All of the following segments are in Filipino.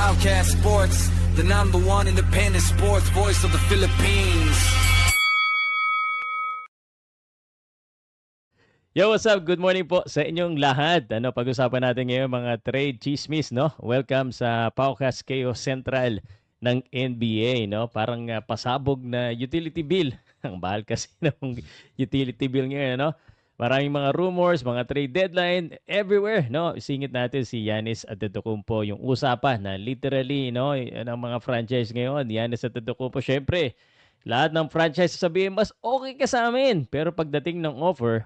Podcast Sports, the #1 independent sports voice of the Philippines. Yo, what's up? Good morning po sa inyong lahat. Pag-usapan natin ngayon mga trade chismis, no? Welcome sa Paukas Chaos Central ng NBA, no? Parang pasabog na utility bill. Ang bahal kasi ng utility bill ngayon, no? Maraming mga rumors, mga trade deadline everywhere, no? Singit natin si Giannis Antetokounmpo, yung usapan na literally, no, ng mga franchise ngayon, Giannis Antetokounmpo, syempre, lahat ng franchise sasabihin, mas okay ka sa amin. Pero pagdating ng offer,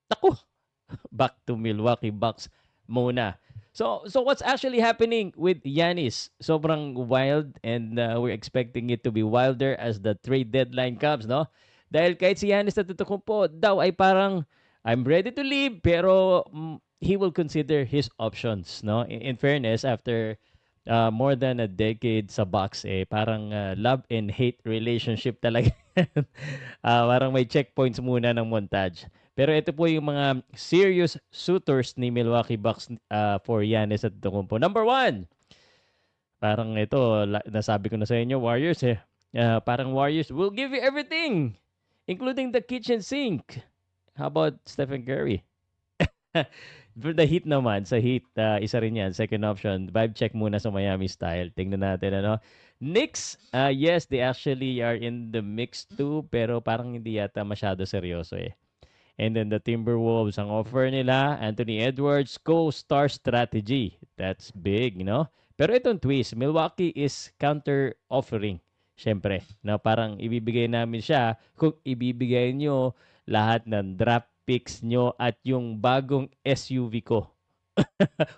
naku, back to Milwaukee Bucks muna. So what's actually happening with Giannis? Sobrang wild and we're expecting it to be wilder as the trade deadline comes, no? Dahil kahit si Giannis Antetokounmpo daw ay parang I'm ready to leave pero he will consider his options, no? In fairness, after more than a decade sa Bucks, parang love and hate relationship talaga. Parang may checkpoints muna ng montage. Pero ito po yung mga serious suitors ni Milwaukee Bucks for Giannis Antetokounmpo. Number one, parang ito, nasabi ko na sa inyo, Warriors eh. Parang Warriors will give you everything, including the kitchen sink. How about Stephen Curry? For the Heat naman, sa Heat, isa rin yan, second option. Vibe check muna sa Miami style. Tingnan natin, ano. Knicks, yes, they actually are in the mix too, pero parang hindi yata masyado seryoso eh. And then the Timberwolves, ang offer nila, Anthony Edwards, co-star strategy. That's big, no? Pero itong twist, Milwaukee is counter-offering. Siyempre, na parang ibibigay namin siya kung ibibigay nyo lahat ng draft picks nyo at yung bagong SUV ko.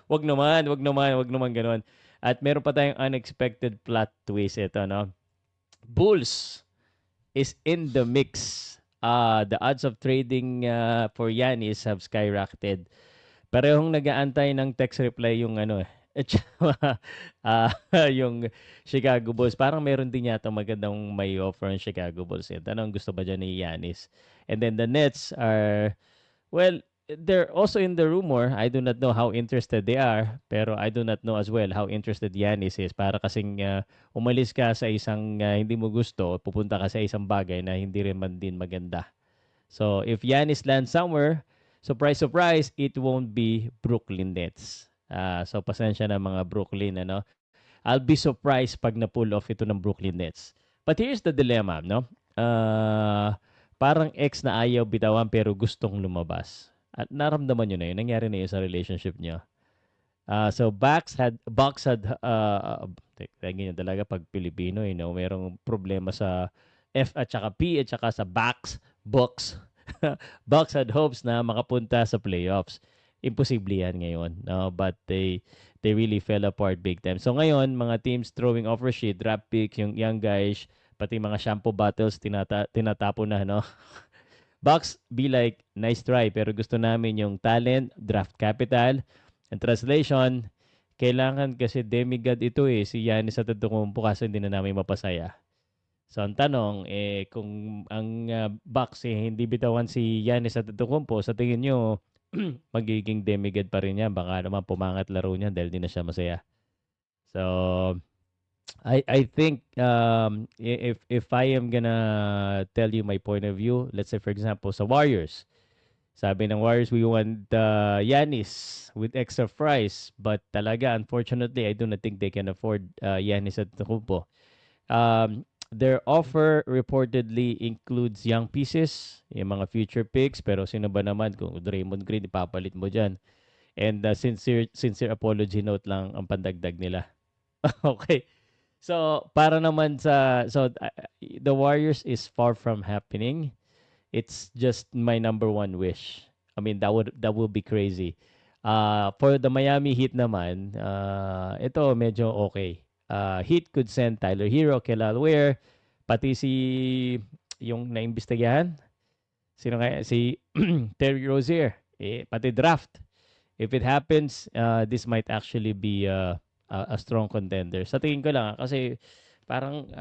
Wag naman, wag naman, wag naman ganun. At meron pa tayong unexpected plot twist ito, no? Bulls is in the mix. The odds of trading for Giannis have skyrocketed. Parehong nag-aantay ng text reply yung ano eh. uh, yung Chicago Bulls. Parang meron din yata magandang may offer ng Chicago Bulls. Tanong gusto ba dyan ni Giannis? And then the Nets are, well, they're also in the rumor. I do not know how interested they are, pero I do not know as well how interested Giannis is. Para kasing umalis ka sa isang hindi mo gusto, pupunta ka sa isang bagay na hindi rin man din maganda. So if Giannis lands somewhere, surprise, surprise, it won't be Brooklyn Nets. So pasensya na mga Brooklyn, ano. I'll be surprised pag na-pull off ito ng Brooklyn Nets. But here's the dilemma, no? Parang ex na ayaw bitawan pero gustong lumabas. At naramdaman nyo na yun. Nangyari na yun sa relationship nyo. So Bucks had ganyan talaga pag Pilipino, you know, merong problema sa F at saka P at saka sa Bucks. Bucks had hopes na makapunta sa playoffs. Imposible yan ngayon, no? But they really fell apart big time. So ngayon, mga teams throwing offer sheet, draft picks, yung young guys, pati mga shampoo bottles tinatapo na, no? Bucks be like, nice try, pero gusto namin yung talent, draft capital. And translation, kailangan kasi demigod ito eh, si Giannis Antetokounmpo kasi hindi na namin mapasaya. So ang tanong, kung ang Bucks hindi bitawan si Giannis Antetokounmpo, sa tingin nyo, magiging demigod pa rin yan. Baka naman pumangat laro niya dahil di na siya masaya. So, I think if I am gonna tell you my point of view, let's say for example sa Warriors, sabi ng Warriors we want Giannis with extra price, but talaga unfortunately I do not think they can afford Giannis Antetokounmpo. Their offer reportedly includes young pieces, yung mga future picks, pero sino ba naman kung Draymond Green ipapalit mo dyan? And sincere apology note lang ang pandagdag nila. Okay. So, para naman the Warriors is far from happening. It's just my number one wish. I mean, that would be crazy. For the Miami Heat naman, ito medyo okay. Heat could send Tyler Hero, Kelal Ware, pati si yung naimbestigahan. Sino kaya? Si Terry Rozier. Pati draft. If it happens, this might actually be a strong contender. Sa tingin ko lang kasi parang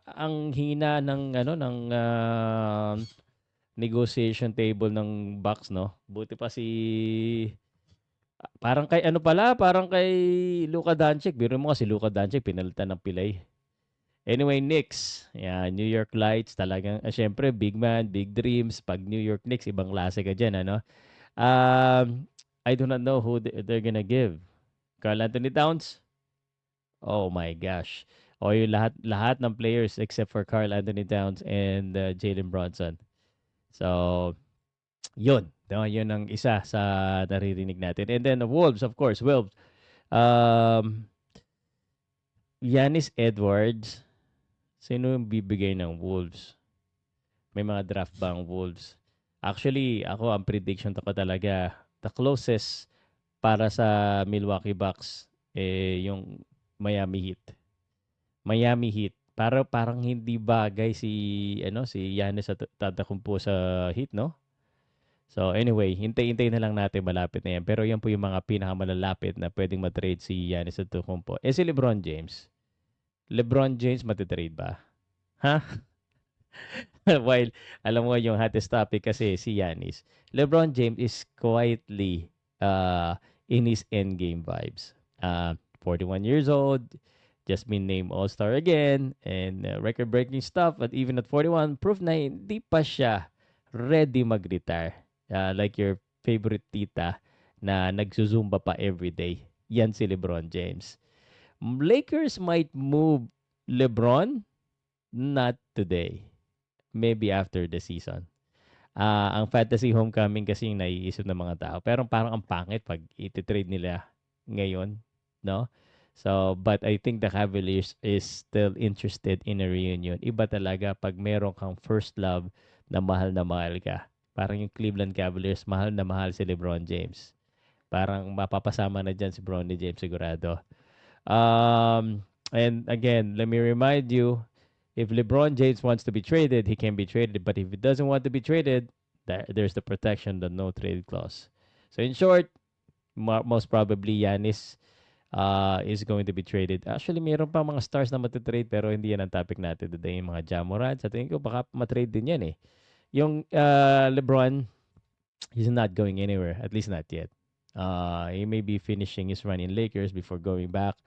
ang hina ng negotiation table ng Bucks, no. Buti pa si Parang kay ano pala, parang kay Luka Doncic. Biro mo kasi Luka Doncic pinalitan ng pilay. Anyway, Knicks. Yeah, New York Lights talagang syempre big man, big dreams. Pag New York Knicks, ibang klase ka diyan, ano? I do not know who they're gonna give. Karl Anthony Towns? Oh my gosh. O yung lahat ng players except for Karl Anthony Towns and Jalen Bronson. So, yun. No, yun ang isa sa naririnig natin. And then the Wolves, of course. Wolves. Um, Giannis Edwards. Sino yung bibigay ng Wolves? May mga draft ba ang Wolves? Actually, ako ang prediction ko talaga, the closest para sa Milwaukee Bucks yung Miami Heat. Miami Heat. Parang hindi bagay si Giannis Antetokounmpo sa Heat, no? So anyway, hintay-hintay na lang natin malapit na yan. Pero yan po yung mga pinakamalalapit na pwedeng matrade si Giannis Antetokounmpo. Si LeBron James. LeBron James matitrade ba? Ha? While alam mo yung hottest topic kasi si Giannis. LeBron James is quietly in his endgame vibes. 41 years old, just been named All-Star again, and record-breaking stuff. But even at 41, proof na hindi pa siya ready mag-retire. Like your favorite tita na nagsusumba pa every day. Yan si LeBron James. Lakers might move LeBron, not today. Maybe after the season. Ang fantasy homecoming kasi yung naiisip ng mga tao. Pero parang ang pangit pag iti-trade nila ngayon, no? So, but I think the Cavaliers is still interested in a reunion. Iba talaga pag meron kang first love na mahal ka. Parang yung Cleveland Cavaliers, mahal na mahal si LeBron James. Parang mapapasama na dyan si Bronny James sigurado. And again, let me remind you, if LeBron James wants to be traded, he can be traded. But if he doesn't want to be traded, there's the protection, the no trade clause. So in short, most probably Giannis is going to be traded. Actually, mayroon pa mga stars na matitrade pero hindi yan ang topic natin today. Yung mga Ja Morant, sa tingin ko baka matrade din yan eh. Yung LeBron, he's not going anywhere, at least not yet. He may be finishing his run in Lakers before going back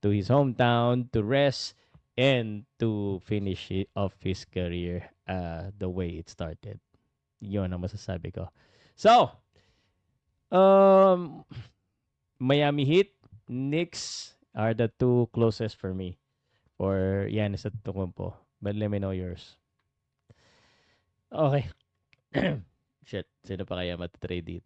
to his hometown to rest and to finish off his career the way it started. Yun ang masasabi ko. So, Miami Heat, Knicks are the two closest for me for Giannis Antetokounmpo. But let me know yours. Okay. Shit, sino pa kaya matitrade dito?